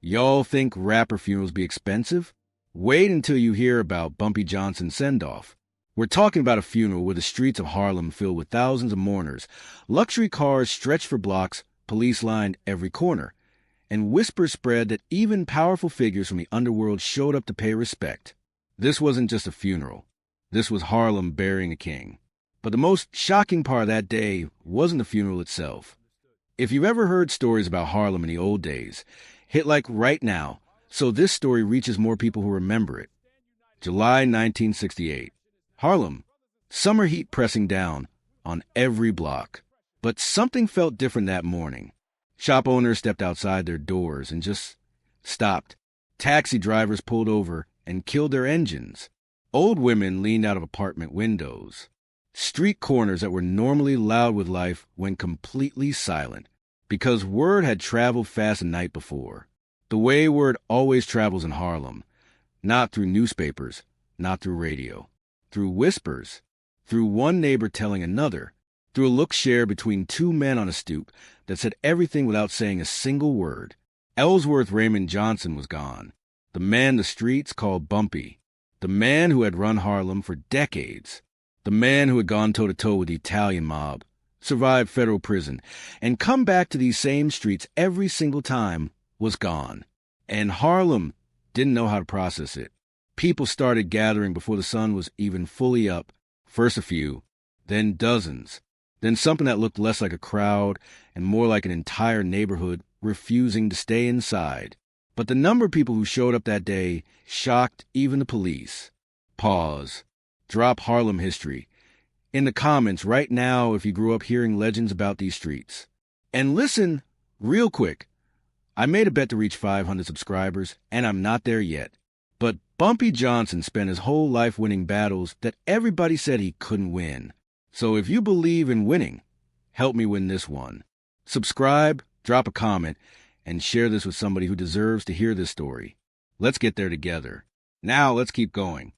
Y'all think rapper funerals be expensive? Wait until you hear about Bumpy Johnson's send-off. We're talking about a funeral where the streets of Harlem filled with thousands of mourners, luxury cars stretched for blocks, police lined every corner, and whispers spread that even powerful figures from the underworld showed up to pay respect. This wasn't just a funeral. This was Harlem burying a king. But the most shocking part of that day wasn't the funeral itself. If you've ever heard stories about Harlem in the old days, hit like right now, so this story reaches more people who remember it. July 1968. Harlem. Summer heat pressing down on every block. But something felt different that morning. Shop owners stepped outside their doors and just stopped. Taxi drivers pulled over and killed their engines. Old women leaned out of apartment windows. Street corners that were normally loud with life went completely silent because word had traveled fast the night before. The way word always travels in Harlem, not through newspapers, not through radio, through whispers, through one neighbor telling another, through a look shared between two men on a stoop that said everything without saying a single word. Ellsworth Raymond Johnson was gone, the man the streets called Bumpy, the man who had run Harlem for decades, the man who had gone toe-to-toe with the Italian mob, survived federal prison, and come back to these same streets every single time, was gone. And Harlem didn't know how to process it. People started gathering before the sun was even fully up. First a few, then dozens, then something that looked less like a crowd and more like an entire neighborhood refusing to stay inside. But the number of people who showed up that day shocked even the police. Pause. Drop Harlem history. In the comments right now if you grew up hearing legends about these streets. And listen, real quick. I made a bet to reach 500 subscribers, and I'm not there yet. But Bumpy Johnson spent his whole life winning battles that everybody said he couldn't win. So if you believe in winning, help me win this one. Subscribe, drop a comment, and share this with somebody who deserves to hear this story. Let's get there together. Now let's keep going.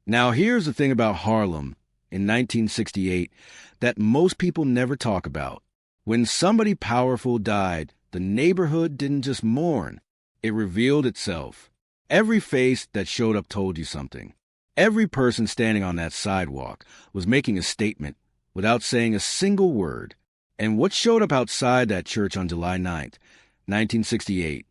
Now here's the thing about Harlem in 1968 that most people never talk about. When somebody powerful died, the neighborhood didn't just mourn. It revealed itself. Every face that showed up told you something. Every person standing on that sidewalk was making a statement without saying a single word. And what showed up outside that church on July 9th, 1968,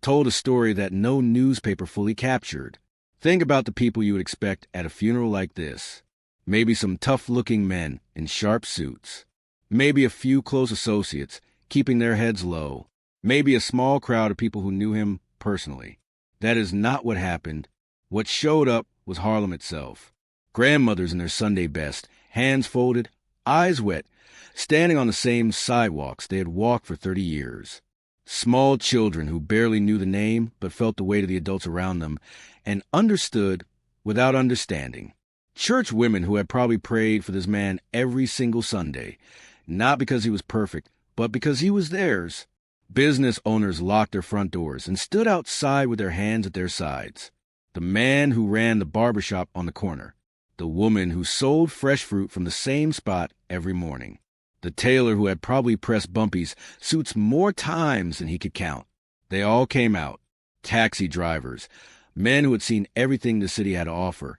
told a story that no newspaper fully captured. Think about the people you would expect at a funeral like this. Maybe some tough-looking men in sharp suits. Maybe a few close associates keeping their heads low. Maybe a small crowd of people who knew him personally. That is not what happened. What showed up was Harlem itself. Grandmothers in their Sunday best, hands folded, eyes wet, standing on the same sidewalks they had walked for 30 years. Small children who barely knew the name but felt the weight of the adults around them and understood without understanding. Church women who had probably prayed for this man every single Sunday, not because he was perfect, but because he was theirs. Business owners locked their front doors and stood outside with their hands at their sides. The man who ran the barbershop on the corner. The woman who sold fresh fruit from the same spot every morning. The tailor who had probably pressed Bumpy's suits more times than he could count. They all came out. Taxi drivers, men who had seen everything the city had to offer,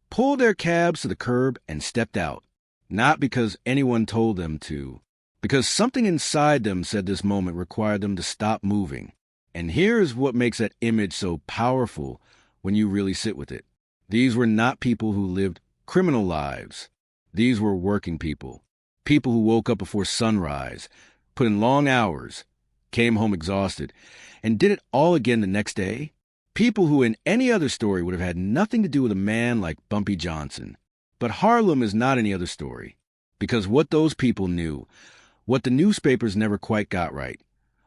pulled their cabs to the curb and stepped out. Not because anyone told them to, because something inside them said this moment required them to stop moving. And here's what makes that image so powerful when you really sit with it. These were not people who lived criminal lives. These were working people. People who woke up before sunrise, put in long hours, came home exhausted, and did it all again the next day. People who in any other story would have had nothing to do with a man like Bumpy Johnson. But Harlem is not any other story. Because what those people knew, what the newspapers never quite got right,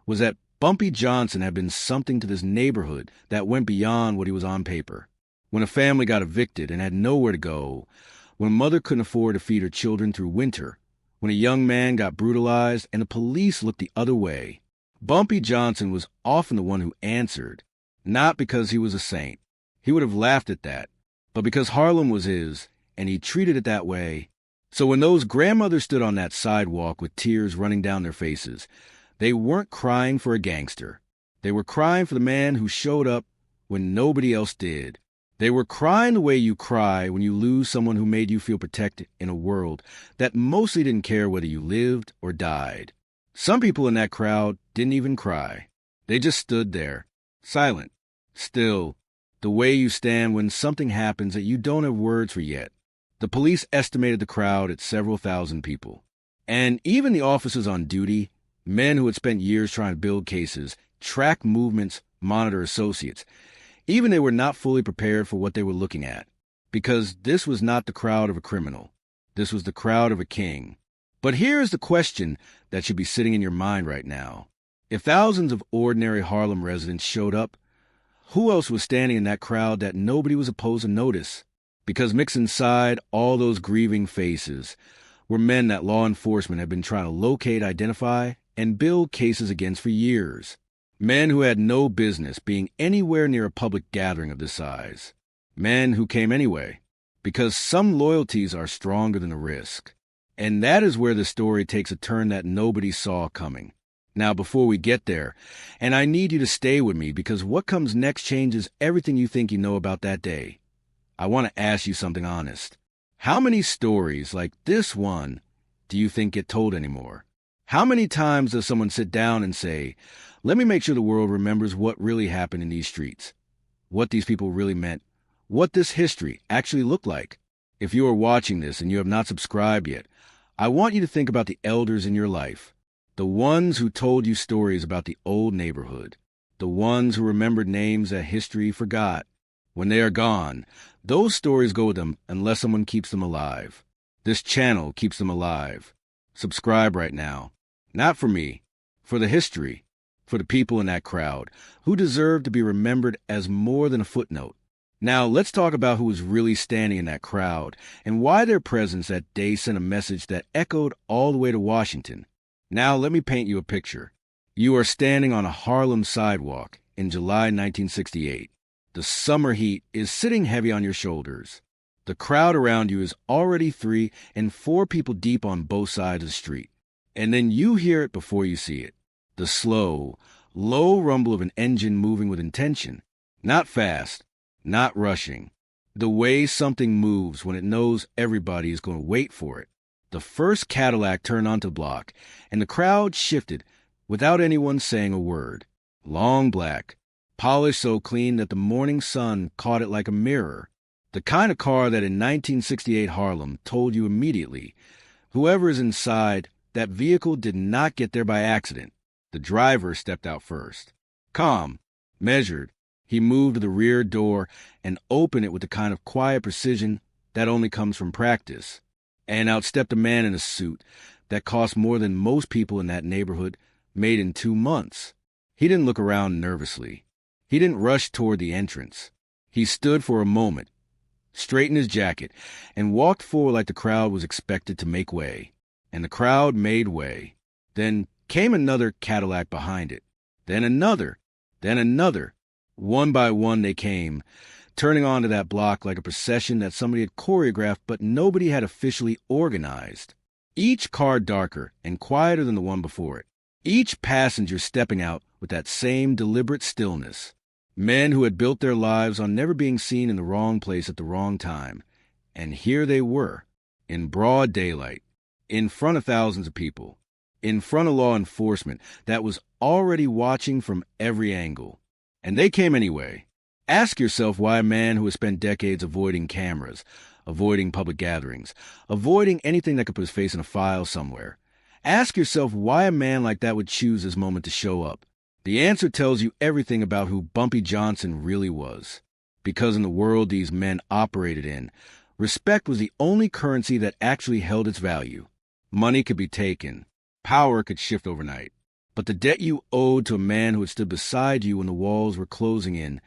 was that Bumpy Johnson had been something to this neighborhood that went beyond what he was on paper. When a family got evicted and had nowhere to go, when a mother couldn't afford to feed her children through winter, when a young man got brutalized and the police looked the other way, Bumpy Johnson was often the one who answered, not because he was a saint. He would have laughed at that, but because Harlem was his, and he treated it that way. So when those grandmothers stood on that sidewalk with tears running down their faces, they weren't crying for a gangster. They were crying for the man who showed up when nobody else did. They were crying the way you cry when you lose someone who made you feel protected in a world that mostly didn't care whether you lived or died. Some people in that crowd didn't even cry. They just stood there, silent, still, the way you stand when something happens that you don't have words for yet. The police estimated the crowd at several thousand people. And even the officers on duty, men who had spent years trying to build cases, track movements, monitor associates, even they were not fully prepared for what they were looking at. Because this was not the crowd of a criminal. This was the crowd of a king. But here is the question that should be sitting in your mind right now. If thousands of ordinary Harlem residents showed up, who else was standing in that crowd that nobody was supposed to notice? Because mixed inside all those grieving faces were men that law enforcement had been trying to locate, identify, and build cases against for years. Men who had no business being anywhere near a public gathering of this size. Men who came anyway, because some loyalties are stronger than the risk. And that is where the story takes a turn that nobody saw coming. Now, before we get there, and I need you to stay with me because what comes next changes everything you think you know about that day. I want to ask you something honest. How many stories like this one do you think get told anymore? How many times does someone sit down and say, let me make sure the world remembers what really happened in these streets, what these people really meant, what this history actually looked like? If you are watching this and you have not subscribed yet, I want you to think about the elders in your life, the ones who told you stories about the old neighborhood, the ones who remembered names that history forgot. When they are gone, those stories go with them unless someone keeps them alive. This channel keeps them alive. Subscribe right now. Not for me, for the history, for the people in that crowd who deserve to be remembered as more than a footnote. Now, let's talk about who was really standing in that crowd and why their presence that day sent a message that echoed all the way to Washington. Now, let me paint you a picture. You are standing on a Harlem sidewalk in July 1968. The summer heat is sitting heavy on your shoulders. The crowd around you is already 3 and 4 people deep on both sides of the street. And then you hear it before you see it. The slow, low rumble of an engine moving with intention. Not fast, not rushing. The way something moves when it knows everybody is going to wait for it. The first Cadillac turned onto the block, and the crowd shifted without anyone saying a word. Long black, polished so clean that the morning sun caught it like a mirror. The kind of car that in 1968 Harlem told you immediately, whoever is inside, that vehicle did not get there by accident. The driver stepped out first. Calm, measured, he moved to the rear door and opened it with the kind of quiet precision that only comes from practice. And out stepped a man in a suit that cost more than most people in that neighborhood made in 2 months. He didn't look around nervously. He didn't rush toward the entrance. He stood for a moment, straightened his jacket, and walked forward like the crowd was expected to make way. And the crowd made way. Then came another Cadillac behind it. Then another. Then another. One by one they came, turning onto that block like a procession that somebody had choreographed but nobody had officially organized. Each car darker and quieter than the one before it. Each passenger stepping out with that same deliberate stillness. Men who had built their lives on never being seen in the wrong place at the wrong time. And here they were, in broad daylight, in front of thousands of people, in front of law enforcement that was already watching from every angle. And they came anyway. Ask yourself why a man who has spent decades avoiding cameras, avoiding public gatherings, avoiding anything that could put his face in a file somewhere. Ask yourself why a man like that would choose this moment to show up. The answer tells you everything about who Bumpy Johnson really was. Because in the world these men operated in, respect was the only currency that actually held its value. Money could be taken. Power could shift overnight. But the debt you owed to a man who had stood beside you when the walls were closing in,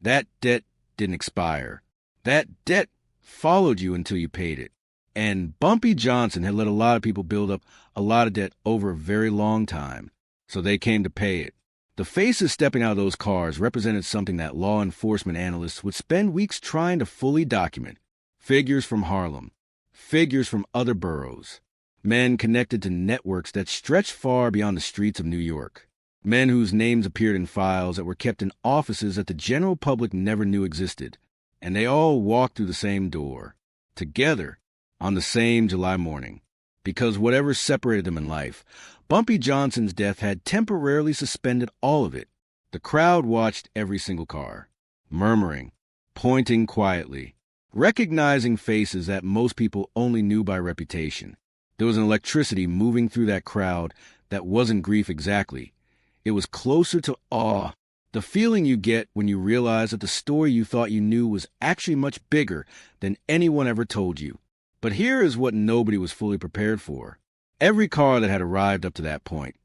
that debt didn't expire. That debt followed you until you paid it. And Bumpy Johnson had let a lot of people build up a lot of debt over a very long time, so they came to pay it. The faces stepping out of those cars represented something that law enforcement analysts would spend weeks trying to fully document. Figures from Harlem, figures from other boroughs, men connected to networks that stretched far beyond the streets of New York. Men whose names appeared in files that were kept in offices that the general public never knew existed. And they all walked through the same door, together, on the same July morning. Because whatever separated them in life, Bumpy Johnson's death had temporarily suspended all of it. The crowd watched every single car, murmuring, pointing quietly, recognizing faces that most people only knew by reputation. There was an electricity moving through that crowd that wasn't grief exactly. It was closer to awe, the feeling you get when you realize that the story you thought you knew was actually much bigger than anyone ever told you. But here is what nobody was fully prepared for. Every car that had arrived up to that point,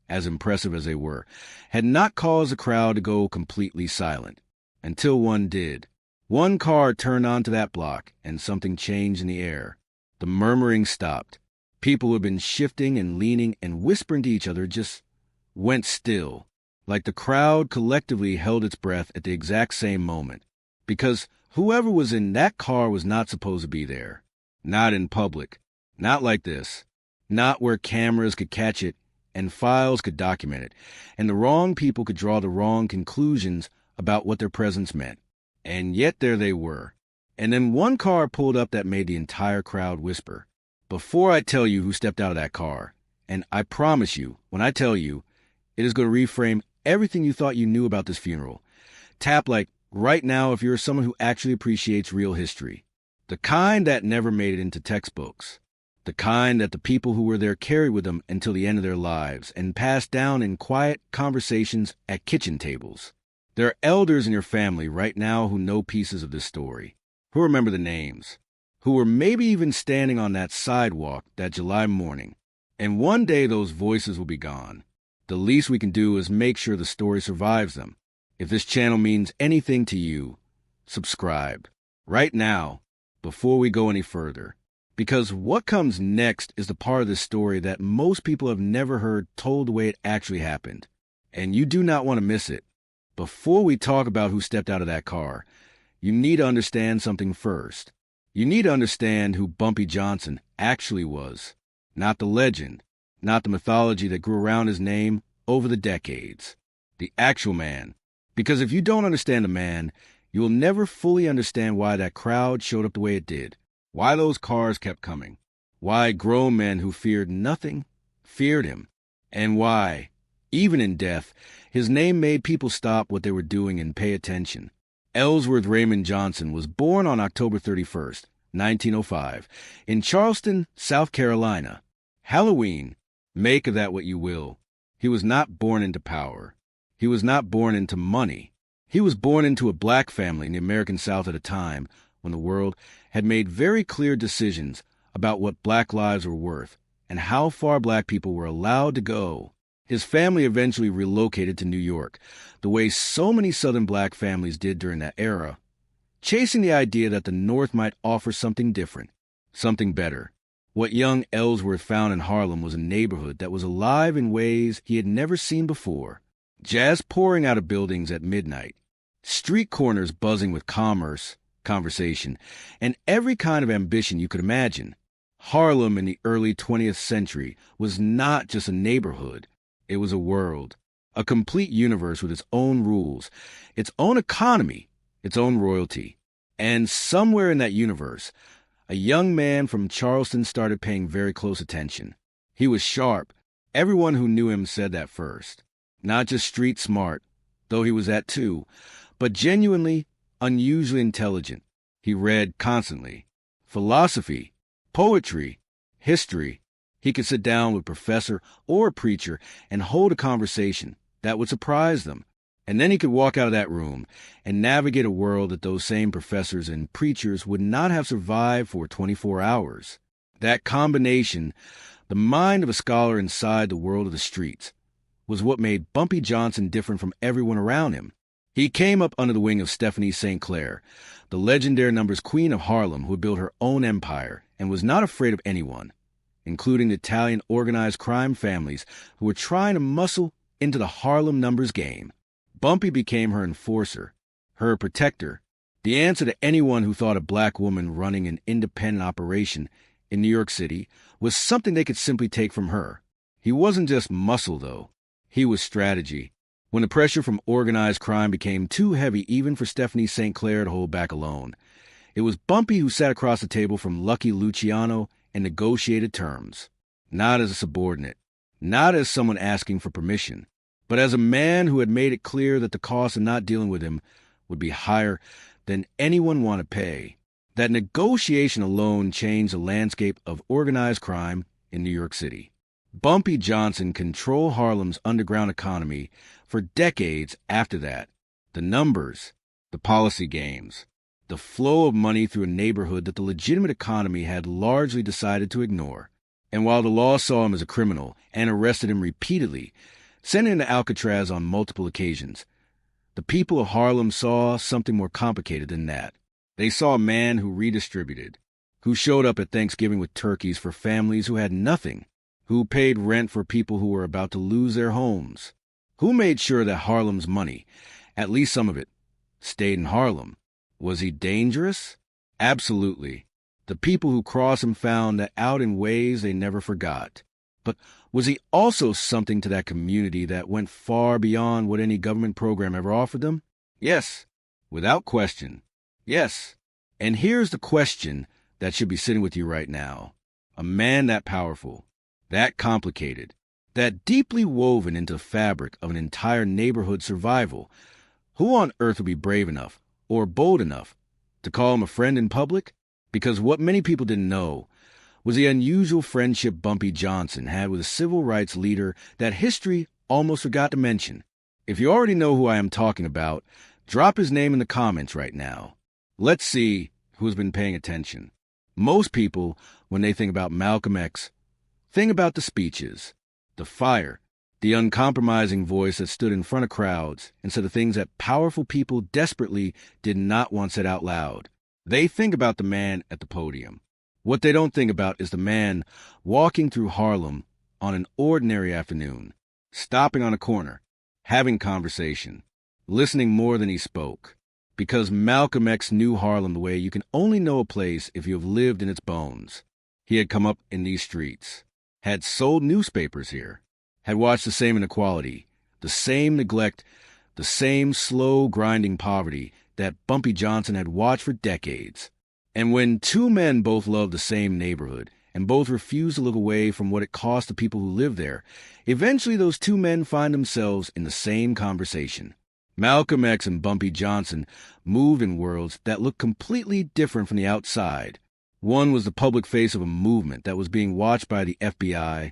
as impressive as they were, had not caused the crowd to go completely silent, until one did. One car turned onto that block, and something changed in the air. The murmuring stopped. People who had been shifting and leaning and whispering to each other just went still, like the crowd collectively held its breath at the exact same moment, because whoever was in that car was not supposed to be there. Not in public. Not like this. Not where cameras could catch it and files could document it, and the wrong people could draw the wrong conclusions about what their presence meant. And yet there they were. And then one car pulled up that made the entire crowd whisper. Before I tell you who stepped out of that car, and I promise you, when I tell you, it is going to reframe everything you thought you knew about this funeral. Tap like right now if you're someone who actually appreciates real history. The kind that never made it into textbooks. The kind that the people who were there carried with them until the end of their lives and passed down in quiet conversations at kitchen tables. There are elders in your family right now who know pieces of this story, who remember the names, who were maybe even standing on that sidewalk that July morning. And one day those voices will be gone. The least we can do is make sure the story survives them. If this channel means anything to you, subscribe. Right now, before we go any further. Because what comes next is the part of the story that most people have never heard told the way it actually happened. And you do not want to miss it. Before we talk about who stepped out of that car, you need to understand something first. You need to understand who Bumpy Johnson actually was. Not the legend, not the mythology that grew around his name over the decades. The actual man. Because if you don't understand the man, you will never fully understand why that crowd showed up the way it did. Why those cars kept coming. Why grown men who feared nothing feared him. And why, even in death, his name made people stop what they were doing and pay attention. Ellsworth Raymond Johnson was born on October 31st, 1905, in Charleston, South Carolina. Halloween, make of that what you will. He was not born into power. He was not born into money. He was born into a black family in the American South at a time when the world had made very clear decisions about what black lives were worth and how far black people were allowed to go. His family eventually relocated to New York, the way so many Southern black families did during that era, chasing the idea that the North might offer something different, something better. What young Ellsworth found in Harlem was a neighborhood that was alive in ways he had never seen before. Jazz pouring out of buildings at midnight, street corners buzzing with commerce, conversation, and every kind of ambition you could imagine. Harlem in the early 20th century was not just a neighborhood. It was a world, a complete universe with its own rules, its own economy, its own royalty. And somewhere in that universe, a young man from Charleston started paying very close attention. He was sharp. Everyone who knew him said that first. Not just street smart, though he was that too, but genuinely, unusually intelligent. He read constantly. Philosophy, poetry, history. He could sit down with a professor or a preacher and hold a conversation that would surprise them. And then he could walk out of that room and navigate a world that those same professors and preachers would not have survived for 24 hours. That combination, the mind of a scholar inside the world of the streets, was what made Bumpy Johnson different from everyone around him. He came up under the wing of Stephanie St. Clair, the legendary numbers queen of Harlem who had built her own empire and was not afraid of anyone, including the Italian organized crime families who were trying to muscle into the Harlem numbers game. Bumpy became her enforcer, her protector, the answer to anyone who thought a black woman running an independent operation in New York City was something they could simply take from her. He wasn't just muscle, though. He was strategy. When the pressure from organized crime became too heavy even for Stephanie St. Clair to hold back alone, it was Bumpy who sat across the table from Lucky Luciano and negotiated terms. Not as a subordinate, not as someone asking for permission, but as a man who had made it clear that the cost of not dealing with him would be higher than anyone wanted to pay. That negotiation alone changed the landscape of organized crime in New York City. Bumpy Johnson controlled Harlem's underground economy for decades after that. The numbers, the policy games, the flow of money through a neighborhood that the legitimate economy had largely decided to ignore. And while the law saw him as a criminal and arrested him repeatedly, sending him to Alcatraz on multiple occasions, the people of Harlem saw something more complicated than that. They saw a man who redistributed, who showed up at Thanksgiving with turkeys for families who had nothing, who paid rent for people who were about to lose their homes, who made sure that Harlem's money, at least some of it, stayed in Harlem. Was he dangerous? Absolutely. The people who crossed him found that out in ways they never forgot. But was he also something to that community that went far beyond what any government program ever offered them? Yes, without question. Yes. And here's the question that should be sitting with you right now. A man that powerful, that complicated, that deeply woven into the fabric of an entire neighborhood's survival, who on earth would be brave enough or bold enough to call him a friend in public? Because what many people didn't know was the unusual friendship Bumpy Johnson had with a civil rights leader that history almost forgot to mention. If you already know who I am talking about, drop his name in the comments right now. Let's see who's been paying attention. Most people, when they think about Malcolm X, think about the speeches, the fire, the uncompromising voice that stood in front of crowds and said the things that powerful people desperately did not want said out loud. They think about the man at the podium. What they don't think about is the man walking through Harlem on an ordinary afternoon, stopping on a corner, having conversation, listening more than he spoke. Because Malcolm X knew Harlem the way you can only know a place if you have lived in its bones. He had come up in these streets, had sold newspapers here, had watched the same inequality, the same neglect, the same slow grinding poverty that Bumpy Johnson had watched for decades. And when two men both loved the same neighborhood and both refused to look away from what it cost the people who lived there, eventually those two men find themselves in the same conversation. Malcolm X and Bumpy Johnson moved in worlds that looked completely different from the outside. One was the public face of a movement that was being watched by the FBI,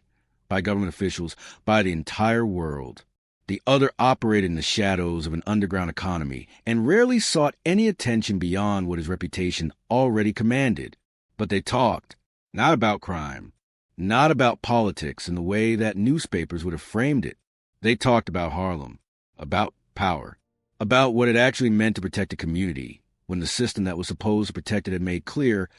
by government officials, by the entire world. The other operated in the shadows of an underground economy and rarely sought any attention beyond what his reputation already commanded. But they talked, not about crime, not about politics in the way that newspapers would have framed it. They talked about Harlem, about power, about what it actually meant to protect a community when the system that was supposed to protect it had made clear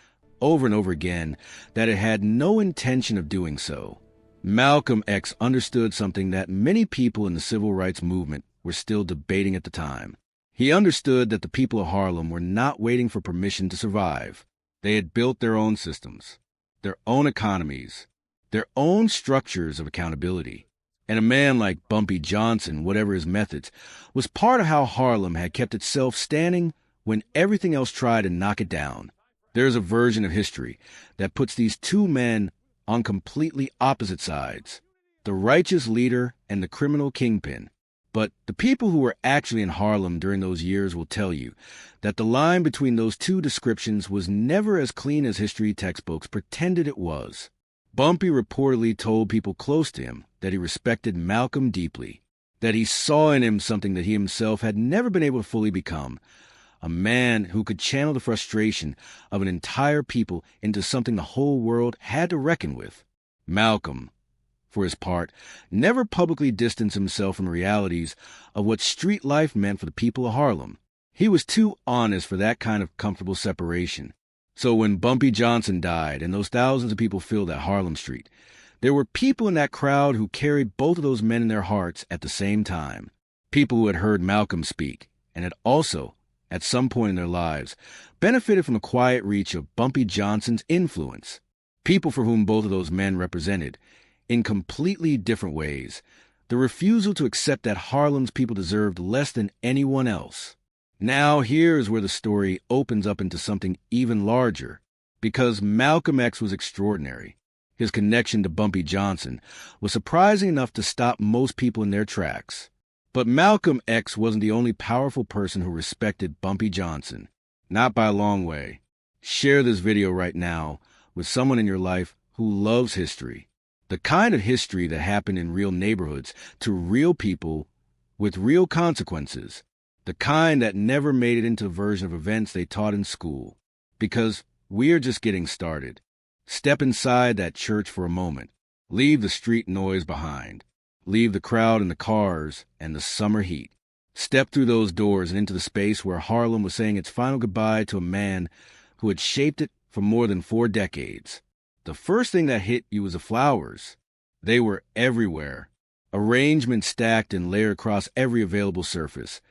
over and over again that it had no intention of doing so. Malcolm X understood something that many people in the civil rights movement were still debating at the time. He understood that the people of Harlem were not waiting for permission to survive. They had built their own systems, their own economies, their own structures of accountability. And a man like Bumpy Johnson, whatever his methods, was part of how Harlem had kept itself standing when everything else tried to knock it down. There's a version of history that puts these two men on completely opposite sides, the righteous leader and the criminal kingpin. But the people who were actually in Harlem during those years will tell you that the line between those two descriptions was never as clean as history textbooks pretended it was. Bumpy reportedly told people close to him that he respected Malcolm deeply, that he saw in him something that he himself had never been able to fully become, a man who could channel the frustration of an entire people into something the whole world had to reckon with. Malcolm, for his part, never publicly distanced himself from the realities of what street life meant for the people of Harlem. He was too honest for that kind of comfortable separation. So when Bumpy Johnson died and those thousands of people filled that Harlem street, there were people in that crowd who carried both of those men in their hearts at the same time. People who had heard Malcolm speak and had also, at some point in their lives, benefited from the quiet reach of Bumpy Johnson's influence. People for whom both of those men represented, in completely different ways, the The refusal to accept that Harlem's people deserved less than anyone else. Now here's where the story opens up into something even larger, because Malcolm X was extraordinary. His connection to Bumpy Johnson was surprising enough to stop most people in their tracks. But Malcolm X wasn't the only powerful person who respected Bumpy Johnson. Not by a long way. Share this video right now with someone in your life who loves history. The kind of history that happened in real neighborhoods to real people with real consequences. The kind that never made it into a version of events they taught in school. Because we're just getting started. Step inside that church for a moment. Leave the street noise behind. Leave the crowd and the cars and the summer heat. Step through those doors and into the space where Harlem was saying its final goodbye to a man who had shaped it for more than 4 decades. The first thing that hit you was the flowers. They were everywhere. Arrangements stacked and layered across every available surface.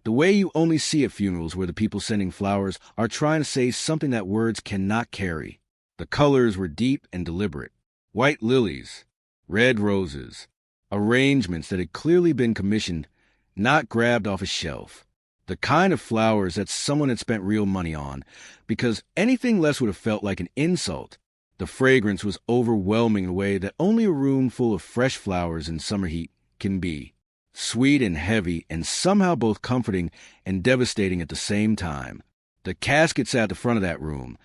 The way you only see at funerals where the people sending flowers are trying to say something that words cannot carry. The colors were deep and deliberate. White lilies, red roses, arrangements that had clearly been commissioned, not grabbed off a shelf. The kind of flowers that someone had spent real money on, because anything less would have felt like an insult. The fragrance was overwhelming in a way that only a room full of fresh flowers in summer heat can be. Sweet and heavy, and somehow both comforting and devastating at the same time. The casket sat at the front of that room,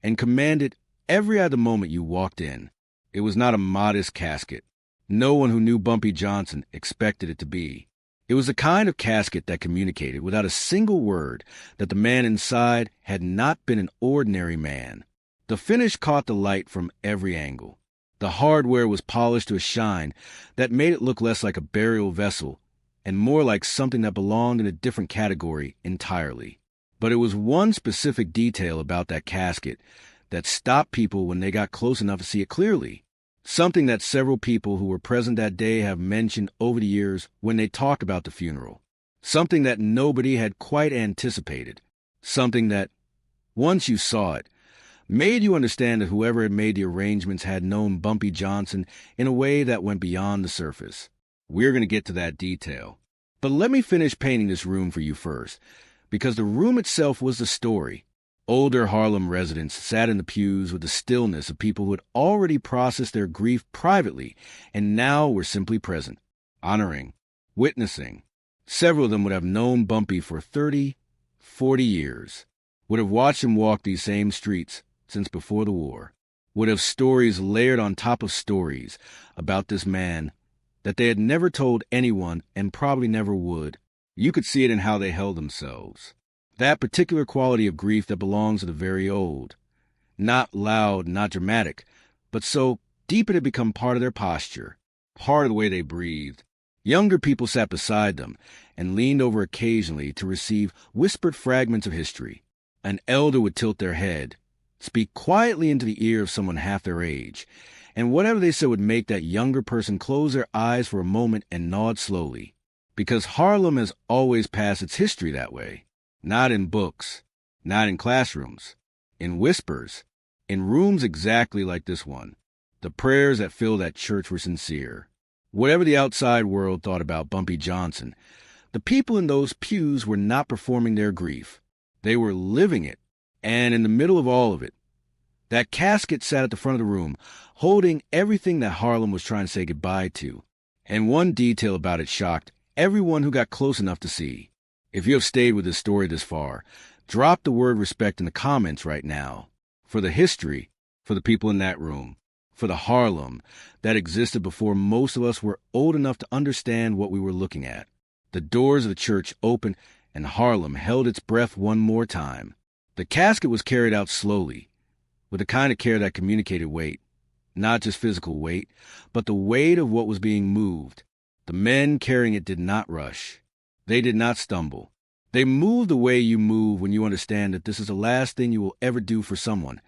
and commanded every other moment you walked in. It was not a modest casket. No one who knew Bumpy Johnson expected it to be. It was the kind of casket that communicated, without a single word, that the man inside had not been an ordinary man. The finish caught the light from every angle. The hardware was polished to a shine that made it look less like a burial vessel and more like something that belonged in a different category entirely. But it was one specific detail about that casket that stopped people when they got close enough to see it clearly. Something that several people who were present that day have mentioned over the years when they talked about the funeral. Something that nobody had quite anticipated. Something that, once you saw it, made you understand that whoever had made the arrangements had known Bumpy Johnson in a way that went beyond the surface. We're going to get to that detail. But let me finish painting this room for you first, because the room itself was the story. Older Harlem residents sat in the pews with the stillness of people who had already processed their grief privately and now were simply present, honoring, witnessing. Several of them would have known Bumpy for 30, 40 years, would have watched him walk these same streets since before the war, would have stories layered on top of stories about this man that they had never told anyone and probably never would. You could see it in how they held themselves. That particular quality of grief that belongs to the very old. Not loud, not dramatic, but so deep it had become part of their posture, part of the way they breathed. Younger people sat beside them and leaned over occasionally to receive whispered fragments of history. An elder would tilt their head, speak quietly into the ear of someone half their age, and whatever they said would make that younger person close their eyes for a moment and nod slowly. Because Harlem has always passed its history that way. Not in books, not in classrooms, in whispers, in rooms exactly like this one. The prayers that filled that church were sincere. Whatever the outside world thought about Bumpy Johnson, the people in those pews were not performing their grief. They were living it, and in the middle of all of it, that casket sat at the front of the room, holding everything that Harlem was trying to say goodbye to. And one detail about it shocked everyone who got close enough to see. If you have stayed with this story this far, drop the word respect in the comments right now. For the history, for the people in that room, for the Harlem that existed before most of us were old enough to understand what we were looking at. The doors of the church opened and Harlem held its breath one more time. The casket was carried out slowly, with the kind of care that communicated weight. Not just physical weight, but the weight of what was being moved. The men carrying it did not rush. They did not stumble. They moved the way you move when you understand that this is the last thing you will ever do for someone,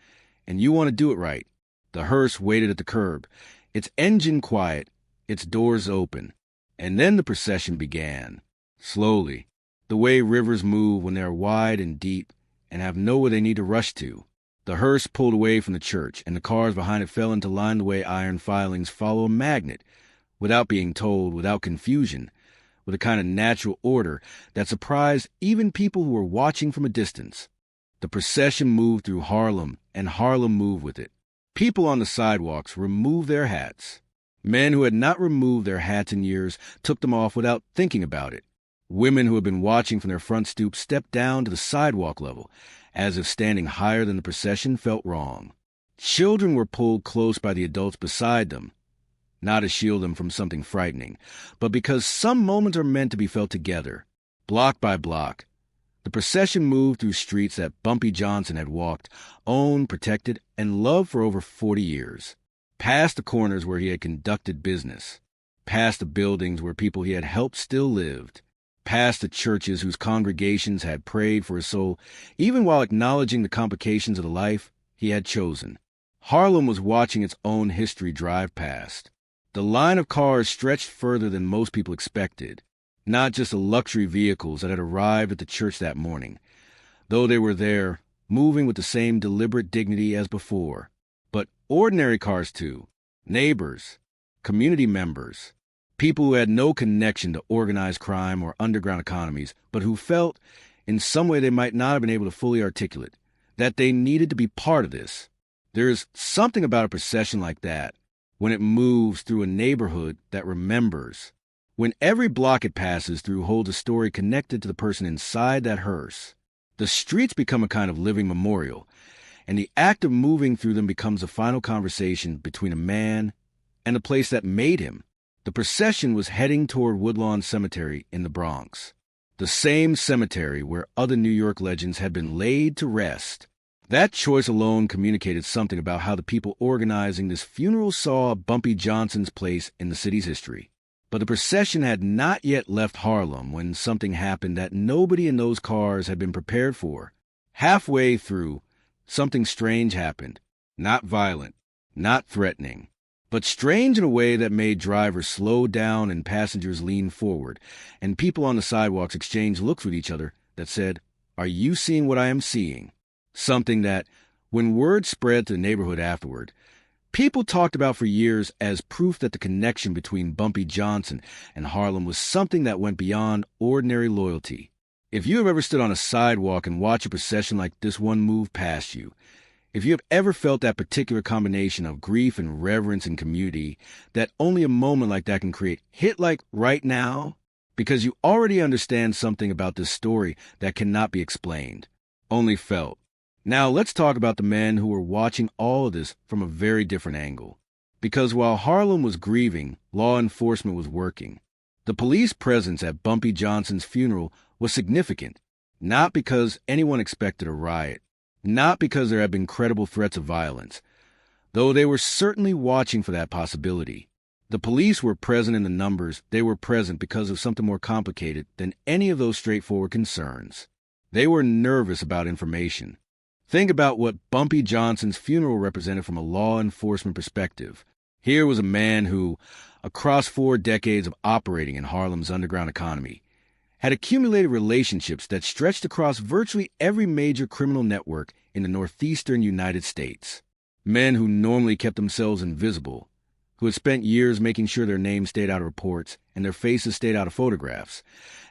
and you want to do it right. The hearse waited at the curb, its engine quiet, its doors open, and then the procession began. Slowly, the way rivers move when they are wide and deep and have nowhere they need to rush to. The hearse pulled away from the church, and the cars behind it fell into line the way iron filings follow a magnet, without being told, without confusion, with a kind of natural order that surprised even people who were watching from a distance. The procession moved through Harlem, and Harlem moved with it. People on the sidewalks removed their hats. Men who had not removed their hats in years took them off without thinking about it. Women who had been watching from their front stoop stepped down to the sidewalk level, as if standing higher than the procession felt wrong. Children were pulled close by the adults beside them, not to shield them from something frightening, but because some moments are meant to be felt together. Block by block, the procession moved through streets that Bumpy Johnson had walked, owned, protected, and loved for over 40 years. Past the corners where he had conducted business. Past the buildings where people he had helped still lived. Past the churches whose congregations had prayed for his soul, even while acknowledging the complications of the life he had chosen. Harlem was watching its own history drive past. The line of cars stretched further than most people expected. Not just the luxury vehicles that had arrived at the church that morning, though they were there, moving with the same deliberate dignity as before, but ordinary cars too, neighbors, community members, people who had no connection to organized crime or underground economies, but who felt, in some way they might not have been able to fully articulate, that they needed to be part of this. There is something about a procession like that, when it moves through a neighborhood that remembers, when every block it passes through holds a story connected to the person inside that hearse. The streets become a kind of living memorial, and the act of moving through them becomes a final conversation between a man and the place that made him. The procession was heading toward Woodlawn Cemetery in the Bronx, the same cemetery where other New York legends had been laid to rest. That choice alone communicated something about how the people organizing this funeral saw Bumpy Johnson's place in the city's history. But the procession had not yet left Harlem when something happened that nobody in those cars had been prepared for. Halfway through, something strange happened. Not violent, not threatening, but strange in a way that made drivers slow down and passengers lean forward, and people on the sidewalks exchanged looks with each other that said, "Are you seeing what I am seeing?" Something that, when word spread to the neighborhood afterward, people talked about for years as proof that the connection between Bumpy Johnson and Harlem was something that went beyond ordinary loyalty. If you have ever stood on a sidewalk and watched a procession like this one move past you, if you have ever felt that particular combination of grief and reverence and community that only a moment like that can create, hit like right now, because you already understand something about this story that cannot be explained, only felt. Now let's talk about the men who were watching all of this from a very different angle. Because while Harlem was grieving, law enforcement was working. The police presence at Bumpy Johnson's funeral was significant, not because anyone expected a riot, not because there had been credible threats of violence, though they were certainly watching for that possibility. The police were present in the numbers. They were present because of something more complicated than any of those straightforward concerns. They were nervous about information. Think about what Bumpy Johnson's funeral represented from a law enforcement perspective. Here was a man who, across 4 decades of operating in Harlem's underground economy, had accumulated relationships that stretched across virtually every major criminal network in the northeastern United States. Men who normally kept themselves invisible, who had spent years making sure their names stayed out of reports and their faces stayed out of photographs,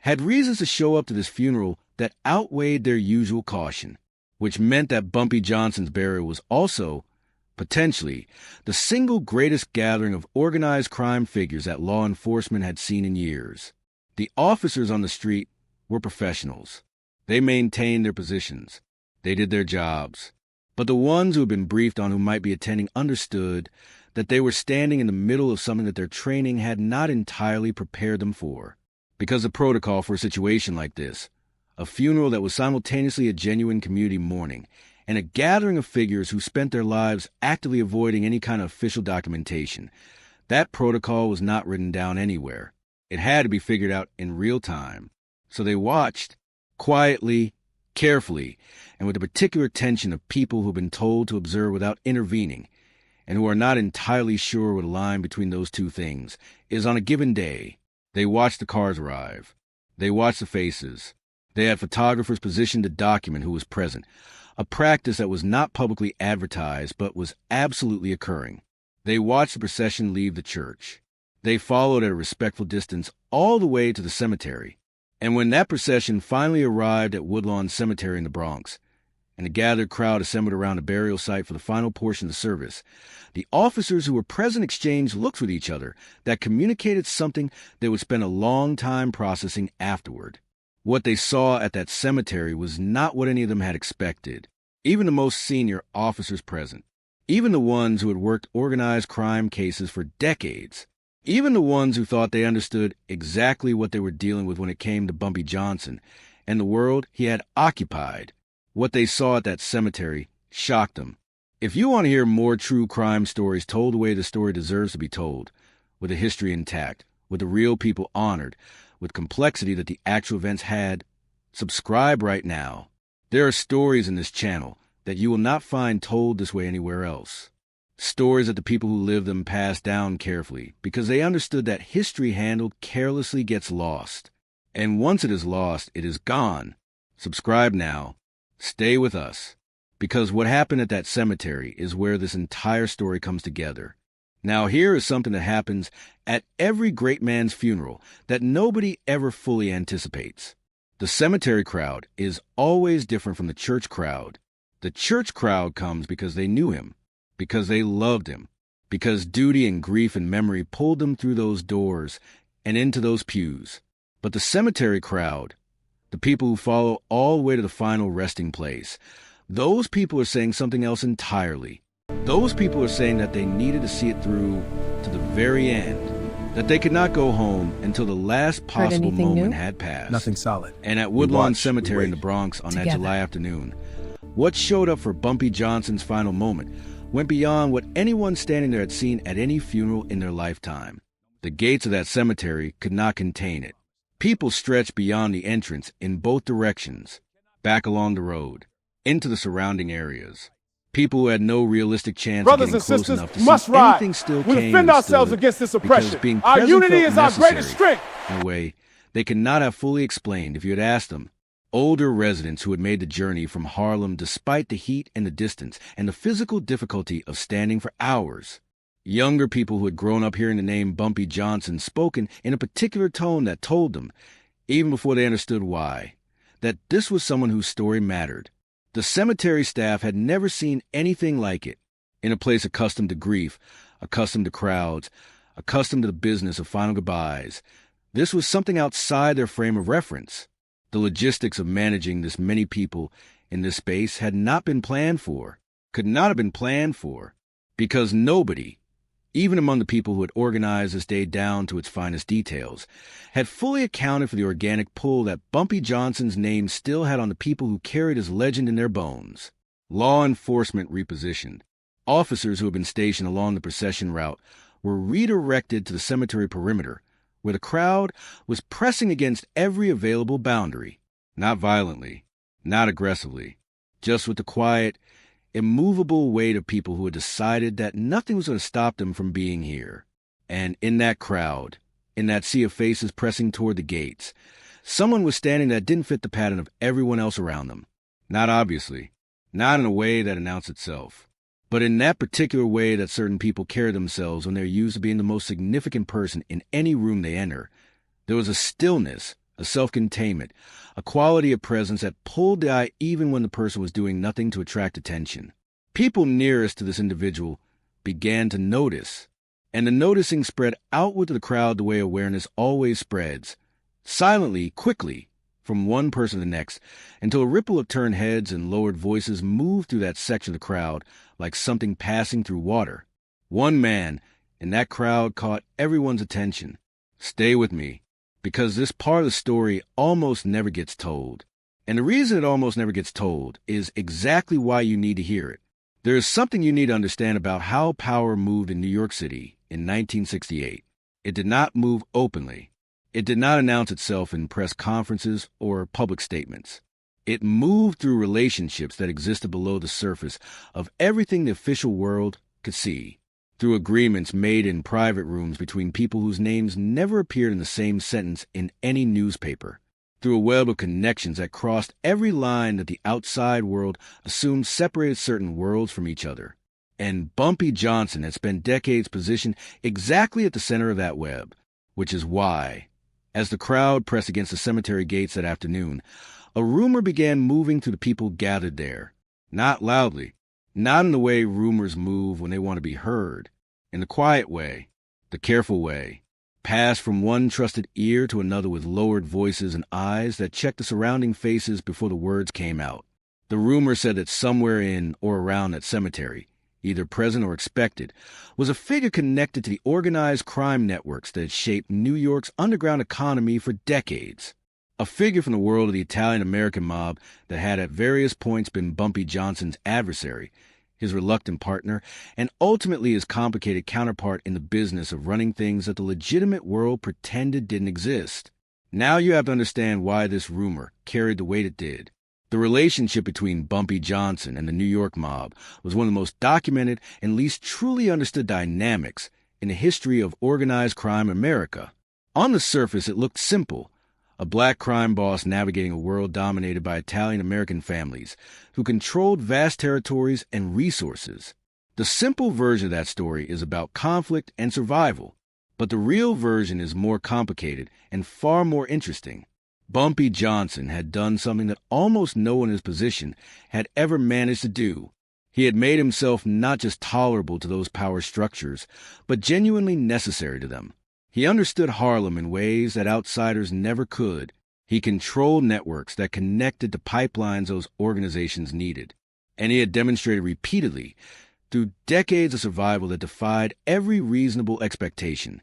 had reasons to show up to this funeral that outweighed their usual caution, which meant that Bumpy Johnson's burial was also, potentially, the single greatest gathering of organized crime figures that law enforcement had seen in years. The officers on the street were professionals. They maintained their positions. They did their jobs. But the ones who had been briefed on who might be attending understood that they were standing in the middle of something that their training had not entirely prepared them for. Because the protocol for a situation like this, a funeral that was simultaneously a genuine community mourning, and a gathering of figures who spent their lives actively avoiding any kind of official documentation, that protocol was not written down anywhere. It had to be figured out in real time. So they watched, quietly, carefully, and with the particular attention of people who have been told to observe without intervening, and who are not entirely sure what the line between those two things is on a given day. They watched the cars arrive. They watched the faces. They had photographers positioned to document who was present, a practice that was not publicly advertised but was absolutely occurring. They watched the procession leave the church. They followed at a respectful distance all the way to the cemetery. And when that procession finally arrived at Woodlawn Cemetery in the Bronx, and the gathered crowd assembled around the burial site for the final portion of the service, the officers who were present exchanged looks with each other that communicated something they would spend a long time processing afterward. What they saw at that cemetery was not what any of them had expected. Even the most senior officers present, even the ones who had worked organized crime cases for decades, even the ones who thought they understood exactly what they were dealing with when it came to Bumpy Johnson and the world he had occupied, what they saw at that cemetery shocked them. If you want to hear more true crime stories told the way the story deserves to be told, with the history intact, with the real people honored, with complexity that the actual events had, subscribe right now. There are stories in this channel that you will not find told this way anywhere else. Stories that the people who lived them passed down carefully, because they understood that history handled carelessly gets lost. And once it is lost, it is gone. Subscribe now. Stay with us. Because what happened at that cemetery is where this entire story comes together. Now here is something that happens at every great man's funeral that nobody ever fully anticipates. The cemetery crowd is always different from the church crowd. The church crowd comes because they knew him, because they loved him, because duty and grief and memory pulled them through those doors and into those pews. But the cemetery crowd, the people who follow all the way to the final resting place, those people are saying something else entirely. Those people are saying that they needed to see it through to the very end, that they could not go home until the last possible moment had passed. Nothing solid. And at Woodlawn Cemetery in the Bronx on that July afternoon, what showed up for Bumpy Johnson's final moment went beyond what anyone standing there had seen at any funeral in their lifetime. The gates of that cemetery could not contain it. People stretched beyond the entrance in both directions, back along the road, into the surrounding areas. People who had no realistic chance of getting close enough to see anything still came and defend ourselves against this oppression. Our unity is our greatest strength. In a way they could not have fully explained if you had asked them. Older residents who had made the journey from Harlem despite the heat and the distance and the physical difficulty of standing for hours. Younger people who had grown up hearing the name Bumpy Johnson spoken in a particular tone that told them, even before they understood why, that this was someone whose story mattered. The cemetery staff had never seen anything like it. In a place accustomed to grief, accustomed to crowds, accustomed to the business of final goodbyes, this was something outside their frame of reference. The logistics of managing this many people in this space had not been planned for, could not have been planned for, because nobody, even among the people who had organized this day down to its finest details, had fully accounted for the organic pull that Bumpy Johnson's name still had on the people who carried his legend in their bones. Law enforcement repositioned. Officers who had been stationed along the procession route were redirected to the cemetery perimeter, where the crowd was pressing against every available boundary. Not violently, not aggressively, just with the quiet, immovable weight of people who had decided that nothing was going to stop them from being here. And in that crowd, in that sea of faces pressing toward the gates, someone was standing that didn't fit the pattern of everyone else around them. Not obviously, not in a way that announced itself, but in that particular way that certain people carry themselves when they're used to being the most significant person in any room they enter. There was a stillness, a self-containment, a quality of presence that pulled the eye even when the person was doing nothing to attract attention. People nearest to this individual began to notice, and the noticing spread outward to the crowd the way awareness always spreads, silently, quickly, from one person to the next, until a ripple of turned heads and lowered voices moved through that section of the crowd like something passing through water. One man in that crowd caught everyone's attention. Stay with me, because this part of the story almost never gets told. And the reason it almost never gets told is exactly why you need to hear it. There is something you need to understand about how power moved in New York City in 1968. It did not move openly. It did not announce itself in press conferences or public statements. It moved through relationships that existed below the surface of everything the official world could see, through agreements made in private rooms between people whose names never appeared in the same sentence in any newspaper, through a web of connections that crossed every line that the outside world assumed separated certain worlds from each other. And Bumpy Johnson had spent decades positioned exactly at the center of that web, which is why, as the crowd pressed against the cemetery gates that afternoon, a rumor began moving through the people gathered there. Not loudly, not in the way rumors move when they want to be heard, in the quiet way, the careful way, passed from one trusted ear to another with lowered voices and eyes that checked the surrounding faces before the words came out. The rumor said that somewhere in or around that cemetery, either present or expected, was a figure connected to the organized crime networks that had shaped New York's underground economy for decades. A figure from the world of the Italian-American mob that had at various points been Bumpy Johnson's adversary, his reluctant partner, and ultimately his complicated counterpart in the business of running things that the legitimate world pretended didn't exist. Now you have to understand why this rumor carried the weight it did. The relationship between Bumpy Johnson and the New York mob was one of the most documented and least truly understood dynamics in the history of organized crime in America. On the surface, it looked simple. A black crime boss navigating a world dominated by Italian-American families who controlled vast territories and resources. The simple version of that story is about conflict and survival, but the real version is more complicated and far more interesting. Bumpy Johnson had done something that almost no one in his position had ever managed to do. He had made himself not just tolerable to those power structures, but genuinely necessary to them. He understood Harlem in ways that outsiders never could. He controlled networks that connected the pipelines those organizations needed. And he had demonstrated repeatedly, through decades of survival that defied every reasonable expectation,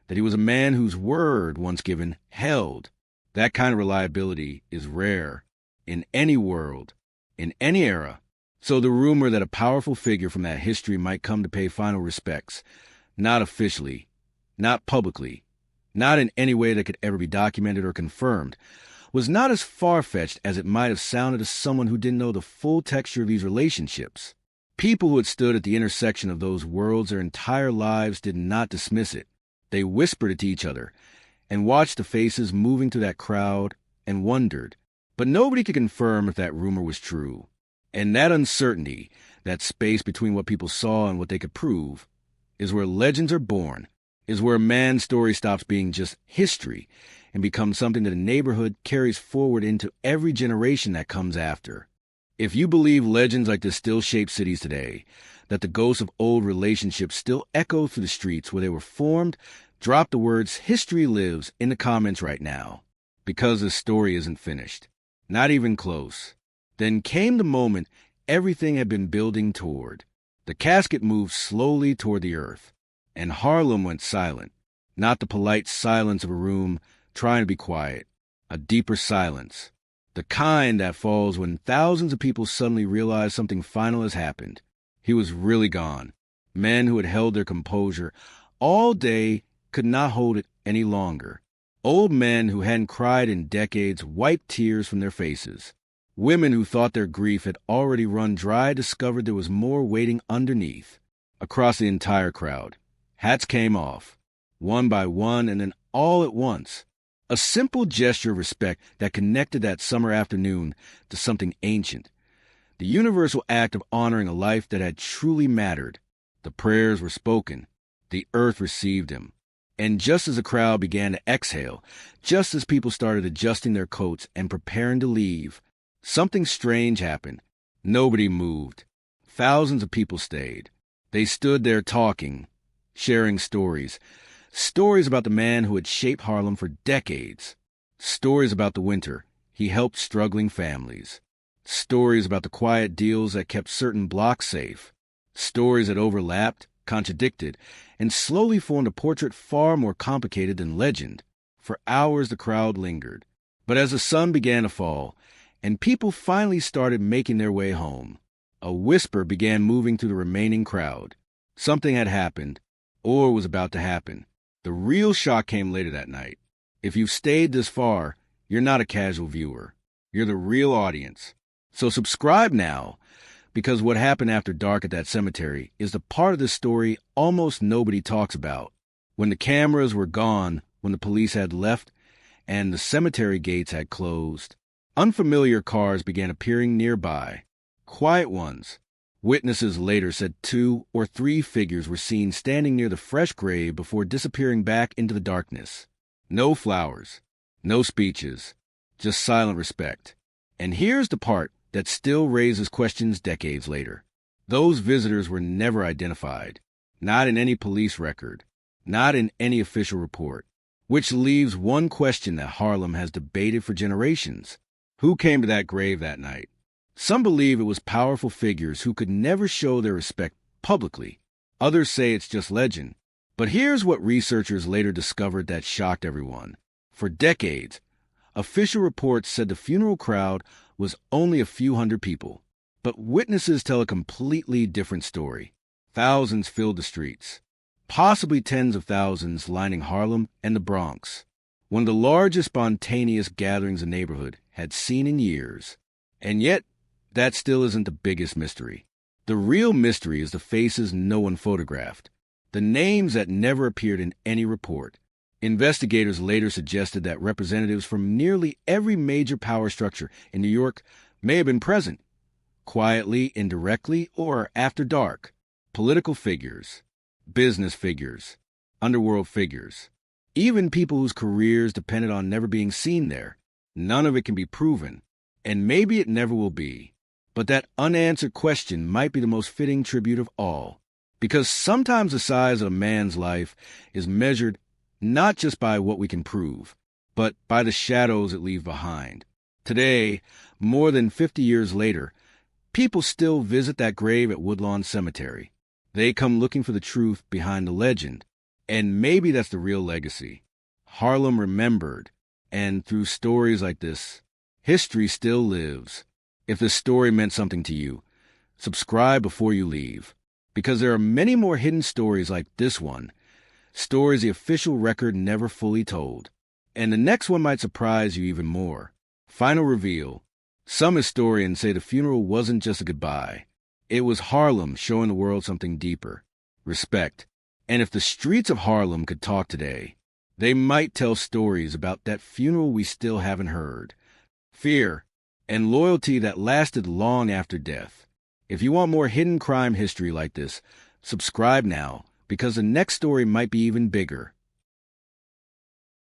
that he was a man whose word, once given, held. That kind of reliability is rare in any world, in any era. So the rumor that a powerful figure from that history might come to pay final respects, not officially, not publicly, not in any way that could ever be documented or confirmed, was not as far-fetched as it might have sounded to someone who didn't know the full texture of these relationships. People who had stood at the intersection of those worlds their entire lives did not dismiss it. They whispered it to each other and watched the faces moving through that crowd and wondered. But nobody could confirm if that rumor was true. And that uncertainty, that space between what people saw and what they could prove, is where legends are born, is where a man's story stops being just history and becomes something that a neighborhood carries forward into every generation that comes after. If you believe legends like this still shape cities today, that the ghosts of old relationships still echo through the streets where they were formed, drop the words "history lives" in the comments right now, because this story isn't finished. Not even close. Then came the moment everything had been building toward. The casket moved slowly toward the earth, and Harlem went silent. Not the polite silence of a room trying to be quiet, a deeper silence. The kind that falls when thousands of people suddenly realize something final has happened. He was really gone. Men who had held their composure all day could not hold it any longer. Old men who hadn't cried in decades wiped tears from their faces. Women who thought their grief had already run dry discovered there was more waiting underneath. Across the entire crowd, hats came off, one by one and then all at once. A simple gesture of respect that connected that summer afternoon to something ancient. The universal act of honoring a life that had truly mattered. The prayers were spoken. The earth received him. And just as the crowd began to exhale, just as people started adjusting their coats and preparing to leave, something strange happened. Nobody moved. Thousands of people stayed. They stood there talking, sharing stories. Stories about the man who had shaped Harlem for decades. Stories about the winter he helped struggling families. Stories about the quiet deals that kept certain blocks safe. Stories that overlapped, contradicted, and slowly formed a portrait far more complicated than legend. For hours the crowd lingered. But as the sun began to fall, and people finally started making their way home, a whisper began moving through the remaining crowd. Something had happened, or was about to happen. The real shock came later that night. If you've stayed this far, you're not a casual viewer. You're the real audience. So subscribe now, because what happened after dark at that cemetery is the part of the story almost nobody talks about. When the cameras were gone, when the police had left, and the cemetery gates had closed, unfamiliar cars began appearing nearby. Quiet ones, Witnesses later said 2 or 3 figures were seen standing near the fresh grave before disappearing back into the darkness. No flowers, no speeches, just silent respect. And here's the part that still raises questions decades later. Those visitors were never identified, not in any police record, not in any official report, which leaves one question that Harlem has debated for generations. Who came to that grave that night? Some believe it was powerful figures who could never show their respect publicly. Others say it's just legend. But here's what researchers later discovered that shocked everyone. For decades, official reports said the funeral crowd was only a few hundred people. But witnesses tell a completely different story. Thousands filled the streets, possibly tens of thousands lining Harlem and the Bronx, one of the largest spontaneous gatherings the neighborhood had seen in years. And yet, that still isn't the biggest mystery. The real mystery is the faces no one photographed, the names that never appeared in any report. Investigators later suggested that representatives from nearly every major power structure in New York may have been present, quietly, indirectly, or after dark. Political figures, business figures, underworld figures, even people whose careers depended on never being seen there. None of it can be proven, and maybe it never will be. But that unanswered question might be the most fitting tribute of all, because sometimes the size of a man's life is measured not just by what we can prove, but by the shadows it leaves behind. Today, more than 50 years later, people still visit that grave at Woodlawn Cemetery. They come looking for the truth behind the legend, and maybe that's the real legacy. Harlem remembered, and through stories like this, history still lives. If this story meant something to you, subscribe before you leave, because there are many more hidden stories like this one, stories the official record never fully told. And the next one might surprise you even more. Final reveal. Some historians say the funeral wasn't just a goodbye. It was Harlem showing the world something deeper. Respect. And if the streets of Harlem could talk today, they might tell stories about that funeral we still haven't heard. Fear and loyalty that lasted long after death. If you want more hidden crime history like this, subscribe now, because the next story might be even bigger.